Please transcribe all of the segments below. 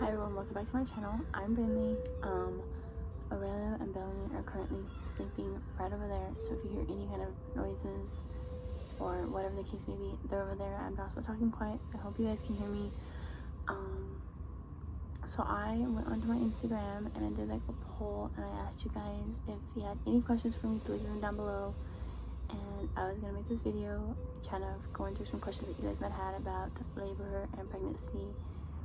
Hi everyone, welcome back to my channel. I'm Brinlee. Aurelio and Brinlee are currently sleeping right over there, so if you hear any kind of noises or whatever the case may be, they're over there. I'm also talking quiet. I hope you guys can hear me. So I went onto my Instagram and I did like a poll and I asked you guys if you had any questions for me to leave them down below, and I was gonna make this video kind of going through some questions that you guys might have had about labor and pregnancy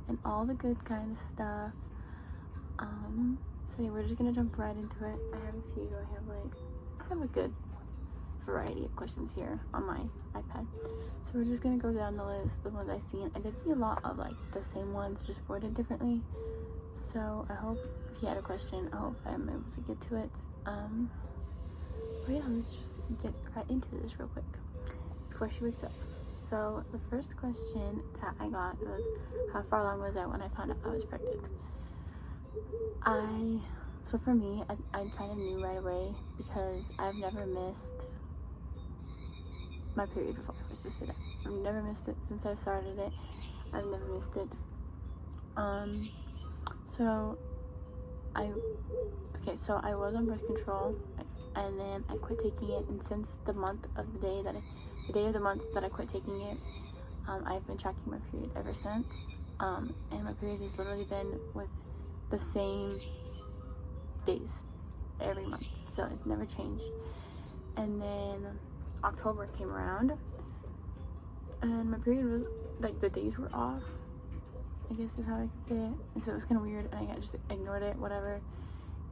and all the good kind of stuff. So yeah, we're just gonna jump right into it. I have a few. I have a good variety of questions here on my iPad. So we're just gonna go down the list, the ones I've seen. I did see a lot of like the same ones, just worded differently. So I hope if you had a question, I hope I'm able to get to it. But yeah, let's just get right into this real quick before she wakes up. So the first question that I got was, how far along was I when I found out I was pregnant? So for me, I kind of knew right away because I've never missed my period before. Let's just say that. I've never missed it since I started it. I've never missed it. So I was on birth control, and then I quit taking it, and since the day of the month that I quit taking it, I've been tracking my period ever since. And my period has literally been with the same days every month, so it never changed. And then October came around and my period was like, the days were off, I guess is how I could say it, and so it was kind of weird and I just ignored it, whatever.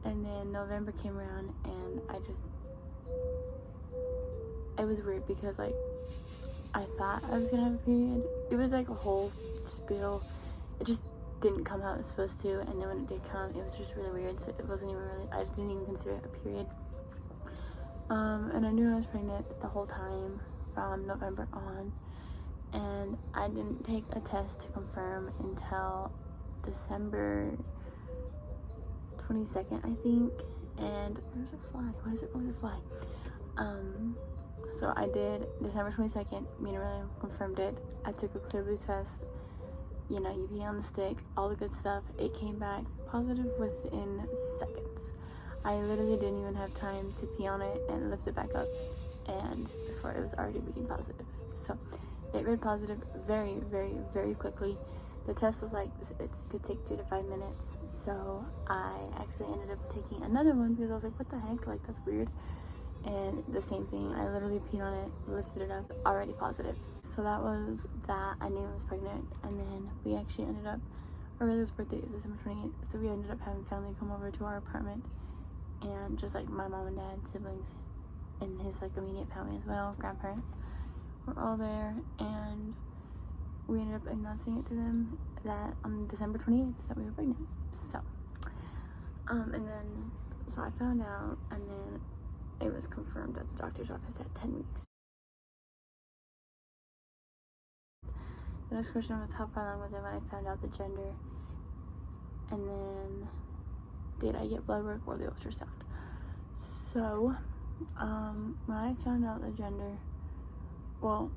And then November came around and it was weird because like I thought I was gonna have a period. It was like a whole spill. It just didn't come how it was supposed to, and then when it did come, it was just really weird. So it wasn't even really, I didn't even consider it a period. And I knew I was pregnant the whole time from November on, and I didn't take a test to confirm until December 22nd, I think. And where's a fly? Why is it always a fly? So I did December 22nd, me and Aurelio confirmed it. I took a clear blue test, you know, you pee on the stick, all the good stuff. It came back positive within seconds. I literally didn't even have time to pee on it and lift it back up, and before it was already reading positive. So it read positive very, very, very quickly. The test was like, it could take 2 to 5 minutes. So I actually ended up taking another one because I was like, what the heck, like that's weird. And the same thing, I literally peed on it, lifted it up, already positive. So that was that. I knew I was pregnant, and then we actually ended up, Aurelio's birthday is December 28th, so we ended up having family come over to our apartment, and just like my mom and dad, siblings, and his like immediate family as well, grandparents, were all there, and we ended up announcing it to them that on December 28th that we were pregnant. So so I found out, and then it was confirmed at the doctor's office at 10 weeks. The next question was, how far along was I when I found out the gender? And then, did I get blood work or the ultrasound? So, when I found out the gender, well,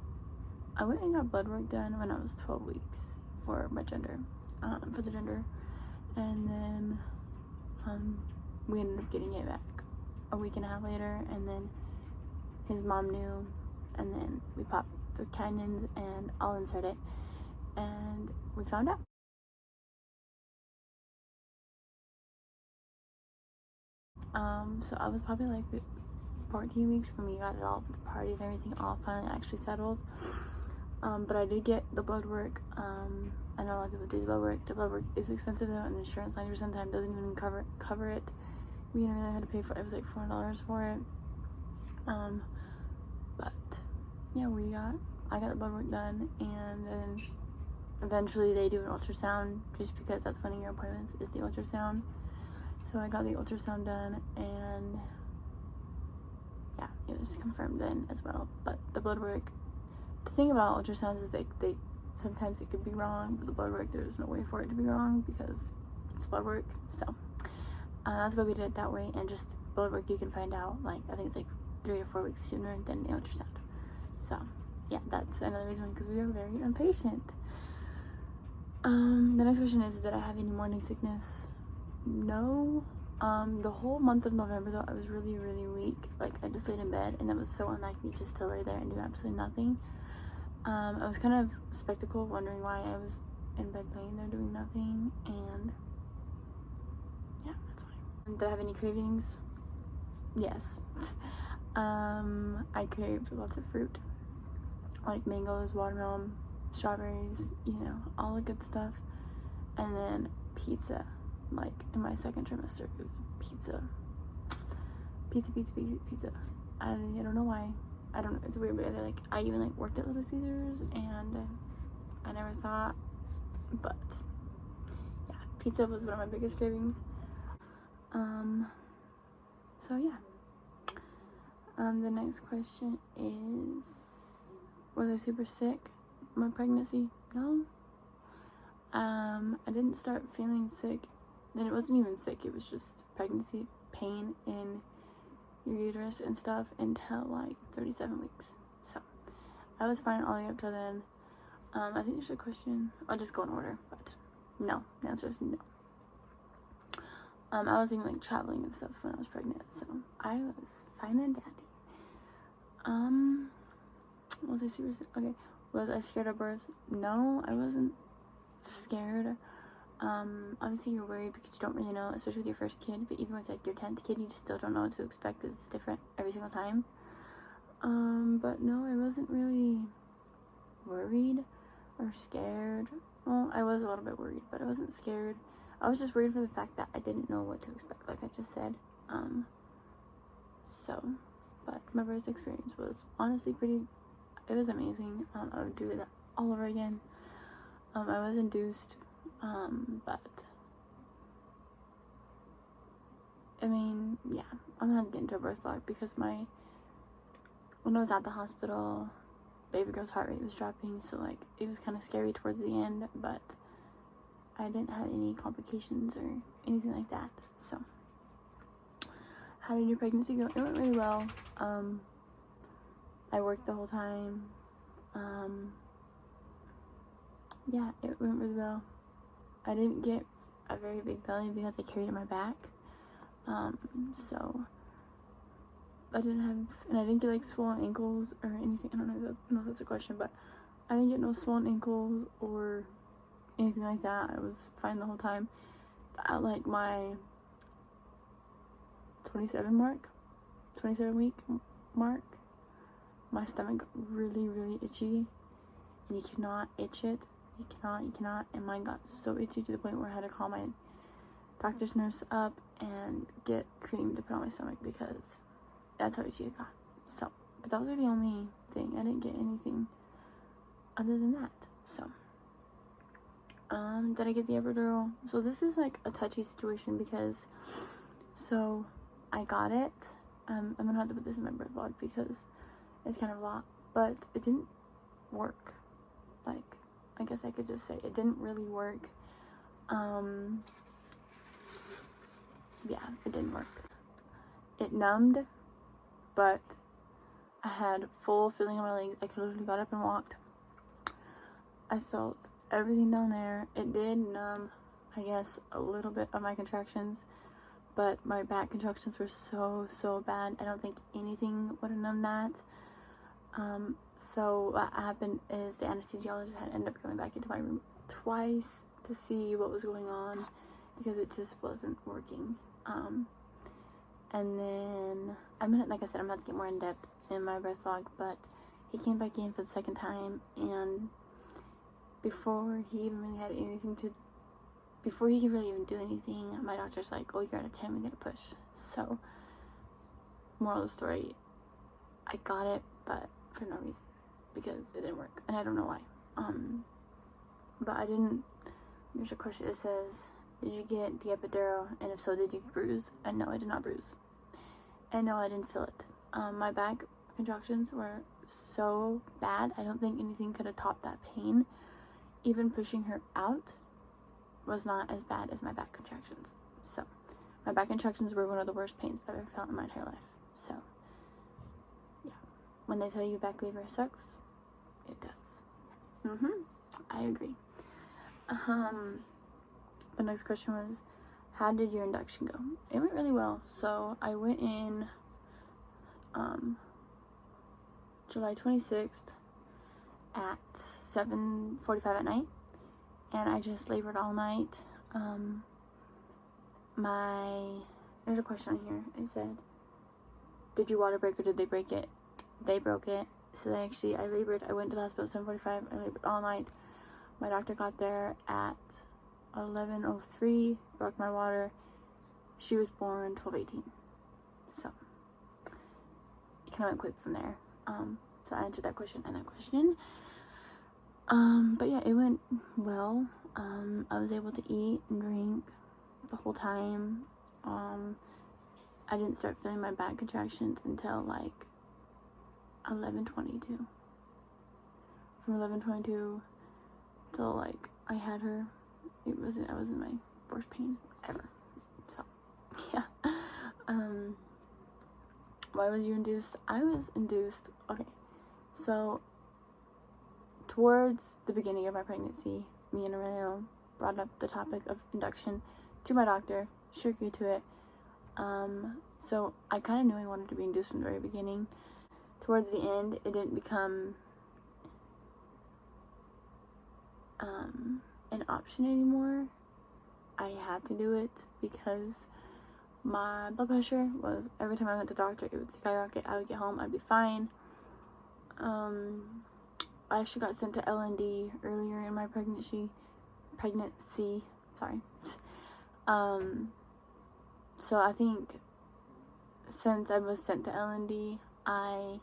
I went and got blood work done when I was 12 weeks for my gender, for the gender. And then, we ended up getting it back a week and a half later, and then his mom knew, and then we popped the cannons and I'll insert it, and we found out. So I was probably like 14 weeks when we got it all, the party and everything all finally actually settled. But I did get the blood work. I know a lot of people do the blood work. The blood work is expensive though, and insurance 90% of the time doesn't even cover it. We didn't really have to pay for it. It was like $400 for it. But yeah, I got the blood work done, and then eventually they do an ultrasound, just because that's one of your appointments is the ultrasound. So I got the ultrasound done, and yeah, it was confirmed then as well. But the blood work, the thing about ultrasounds is they sometimes it could be wrong, but the blood work, there's no way for it to be wrong because it's blood work. So that's why we did it that way. And just blood work, you can find out, like, I think it's like 3 to 4 weeks sooner than the ultrasound. So yeah, that's another reason, because we are very impatient. The next question is, did I have any morning sickness? No. The whole month of November though, I was really, really weak. Like, I just laid in bed, and it was so unlike me just to lay there and do absolutely nothing. I was kind of skeptical, wondering why I was in bed laying there doing nothing, and yeah, that's fine. Did I have any cravings? Yes. I craved lots of fruit, like mangoes, watermelon, strawberries, you know, all the good stuff. And then pizza, like in my second trimester, it was pizza. I don't know why. I don't know, it's weird, but I even like worked at Little Caesars, and I never thought, but yeah, pizza was one of my biggest cravings. So yeah. The next question is, was I super sick my pregnancy? No. I didn't start feeling sick, and it wasn't even sick, it was just pregnancy pain in your uterus and stuff until like 37 weeks. So I was fine all the way up till then. I think there's a question, I'll just go in order, but no, the answer is no. I was even like traveling and stuff when I was pregnant, so I was fine and dandy. Was I super sick? Okay, was I scared of birth? No, I wasn't scared. Obviously you're worried because you don't really know, especially with your first kid, but even with like your 10th kid, you just still don't know what to expect because it's different every single time. But no, I wasn't really worried or scared. Well, I was a little bit worried, but I wasn't scared. I was just worried for the fact that I didn't know what to expect, like I just said. But my birth experience was honestly it was amazing. I would do it all over again. I was induced, but I mean, yeah, I'm not getting into a birth vlog because when I was at the hospital, baby girl's heart rate was dropping, so like it was kind of scary towards the end, but I didn't have any complications or anything like that. So how did your pregnancy go? It went really well. I worked the whole time. Yeah, it went really well. I didn't get a very big belly because I carried it on my back. So I didn't get like swollen ankles or anything. I don't know if that's a question, but I didn't get no swollen ankles or anything like that. I was fine the whole time. At like my 27 week mark, my stomach got really, really itchy, and you cannot itch it. You cannot, and mine got so itchy to the point where I had to call my doctor's nurse up and get cream to put on my stomach because that's how itchy it got. So, but that was like the only thing. I didn't get anything other than that. So, did I get the epidural? So this is like a touchy situation because, so I got it. I'm gonna have to put this in my birth vlog because it's kind of a lot, but it didn't work. Like, I guess I could just say it didn't really work. Yeah, it didn't work. It numbed, but I had full feeling on my legs. I could literally got up and walked. I felt everything down there. It did numb, I guess, a little bit of my contractions, but my back contractions were so bad. I don't think anything would have numbed that. So what happened is the anesthesiologist had ended up coming back into my room twice to see what was going on because it just wasn't working. And then like I said, I'm going to get more in depth in my birth vlog, but he came back in for the second time, and before he even really had before he could really even do anything, my doctor's like, oh, you're at a 10, we gotta push. So, moral of the story, I got it, but for no reason, because it didn't work, and I don't know why. But I didn't. There's a question that says, did you get the epidural, and if so, did you bruise? And no, I did not bruise, and no, I didn't feel it. My back contractions were so bad, I don't think anything could have topped that pain. Even pushing her out was not as bad as my back contractions. So my back contractions were one of the worst pains I've ever felt in my entire life. So yeah, when they tell you back labor sucks, it does. I agree. The next question was, how did your induction go? It went really well. So I went in July 26th at 7:45 at night, and I just labored all night. There's a question on here. It said, did you water break or did they break it? They broke it. So I labored. I went to the hospital at 7:45. I labored all night. My doctor got there at 11:03, broke my water. She was born 12:18. So it kind of went quick from there. So I answered that question and that question. But yeah, it went well. I was able to eat and drink the whole time. I didn't start feeling my back contractions until like 11:22. From 11:22 till like I had her, I was in my worst pain ever. So yeah. Why was you induced? I was induced. Okay, so towards the beginning of my pregnancy, me and Aurelio brought up the topic of induction to my doctor. She agreed to it. So I kind of knew I wanted to be induced from the very beginning. Towards the end, it didn't become an option anymore. I had to do it because my blood pressure was, every time I went to the doctor, it would skyrocket. I would get home, I'd be fine. I actually got sent to L&D earlier in my pregnancy, sorry. So I think since I was sent to L&D, I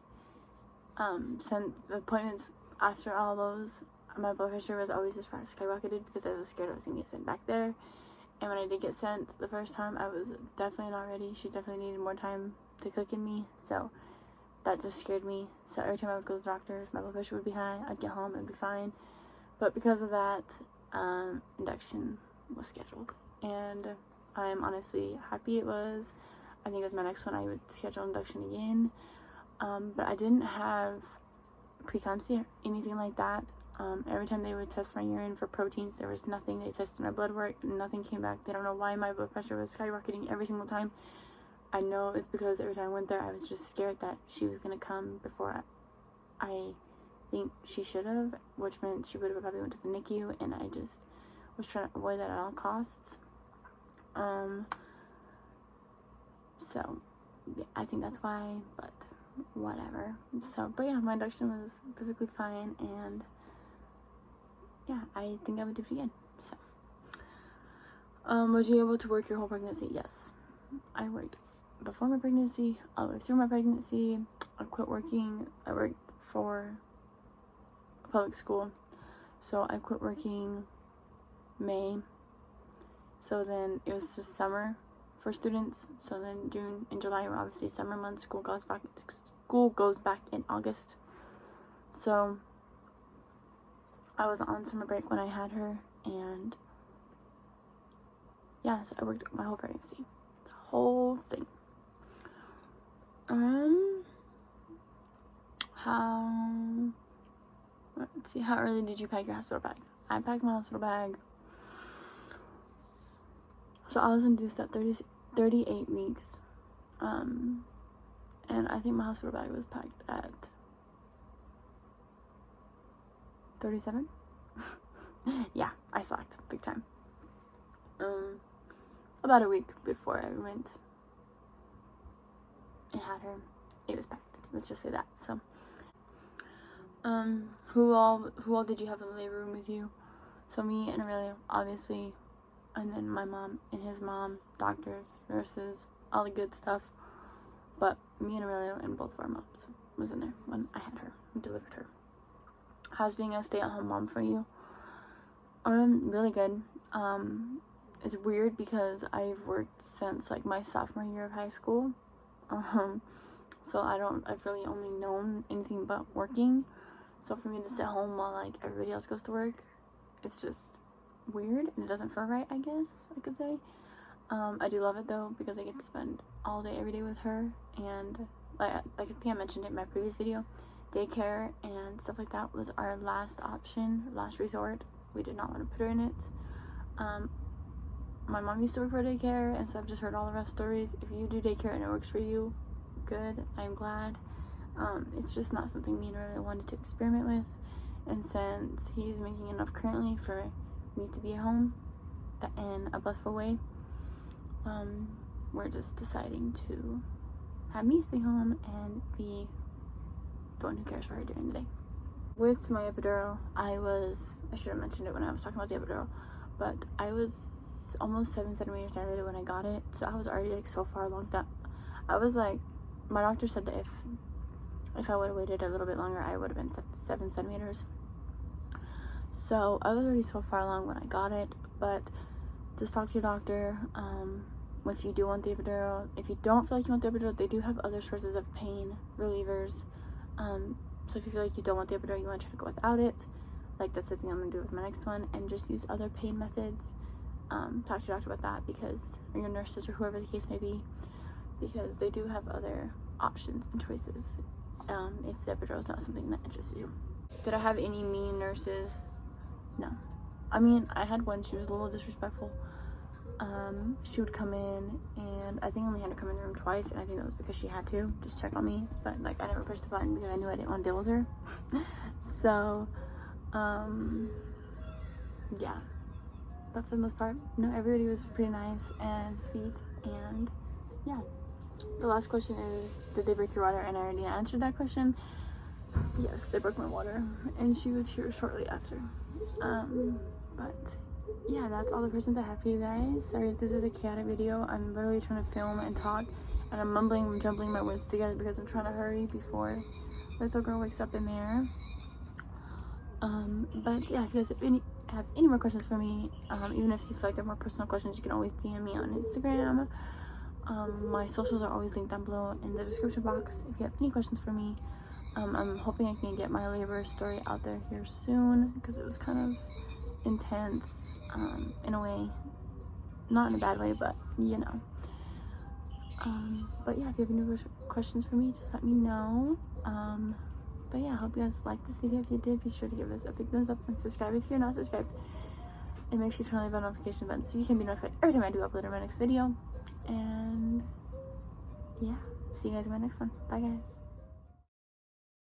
sent appointments after all those. My blood pressure was always just skyrocketed because I was scared I was going to get sent back there. And when I did get sent the first time, I was definitely not ready. She definitely needed more time to cook in me, so that just scared me. So every time I would go to the doctors, my blood pressure would be high. I'd get home, it'd be fine. But because of that, induction was scheduled. And I'm honestly happy it was. I think with my next one, I would schedule induction again. But I didn't have preeclampsia or anything like that. Every time they would test my urine for proteins, there was nothing. They tested my blood work, nothing came back. They don't know why my blood pressure was skyrocketing every single time. I know it's because every time I went there, I was just scared that she was going to come before I think she should have, which meant she would have probably went to the NICU, and I just was trying to avoid that at all costs. So, yeah, I think that's why, but whatever. So, but yeah, my induction was perfectly fine, and yeah, I think I would do it again. So, was you able to work your whole pregnancy? Yes, I worked before my pregnancy, all the way through my pregnancy. I quit working. I worked for a public school, so I quit working May. So then it was just summer for students. So then June and July were obviously summer months. School goes back in August. So I was on summer break when I had her, and yeah, so I worked my whole pregnancy, the whole thing. Let's see, how early did you pack your hospital bag? I packed my hospital bag. So I was induced at 38 weeks. And I think my hospital bag was packed at 37. Yeah, I slacked big time. About a week before I went and had her, it was packed. Let's just say that. So, who all did you have in the labor room with you? So me and Aurelio, obviously, and then my mom and his mom, doctors, nurses, all the good stuff. But me and Aurelio and both of our moms was in there when I had her and delivered her. How's being a stay-at-home mom for you? Really good. It's weird because I've worked since like my sophomore year of high school. So I've really only known anything but working. So for me to sit home while like everybody else goes to work, it's just weird and it doesn't feel right, I guess I could say. I do love it though because I get to spend all day every day with her, and like I think I mentioned it in my previous video, daycare and stuff like that was our last option, last resort. we did not want to put her in it. My mom used to work for daycare, and so I've just heard all the rough stories. If you do daycare and it works for you, good, I'm glad. It's just not something me and Aurelio wanted to experiment with, and since he's making enough currently for me to be at home in a blissful way, we're just deciding to have me stay home and be the one who cares for her during the day. With my epidural, I should have mentioned it when I was talking about the epidural, but I was almost 7 centimeters dilated when I got it, so I was already like so far along that I was like, my doctor said that if I would have waited a little bit longer, I would have been 7 centimeters. So I was already so far along when I got it, but just talk to your doctor. If you do want the epidural, if you don't feel like you want the epidural, they do have other sources of pain relievers. So if you feel like you don't want the epidural, you want to try to go without it, like that's the thing I'm going to do with my next one, and just use other pain methods. Talk to your doctor about that, because, or your nurses or whoever the case may be, because they do have other options and choices if the epidural is not something that interests you. Did I have any mean nurses? No. I mean, I had one, she was a little disrespectful. She would come in, and I think I only had to come in the room twice, and I think that was because she had to just check on me, but like I never pushed the button because I knew I didn't want to deal with her. So yeah, but for the most part, no, everybody was pretty nice and sweet. And yeah, the last question is, did they break your water? And I already answered that question. Yes, they broke my water, and she was here shortly after. But yeah, that's all the questions I have for you guys. Sorry if this is a chaotic video. I'm literally trying to film and talk, and I'm mumbling and jumbling my words together because I'm trying to hurry before little girl wakes up in there. But yeah, if you guys have any more questions for me, even if you feel like they're more personal questions, you can always DM me on Instagram. My socials are always linked down below in the description box if you have any questions for me. I'm hoping I can get my labor story out there here soon, because it was kind of intense, in a way, not in a bad way, but you know. But yeah, if you have any questions for me, just let me know. But yeah, I hope you guys liked this video. If you did, be sure to give us a big thumbs up and subscribe if you're not subscribed, and make sure to turn on the notification button so you can be notified every time I do upload my next video. And yeah, see you guys in my next one. Bye guys.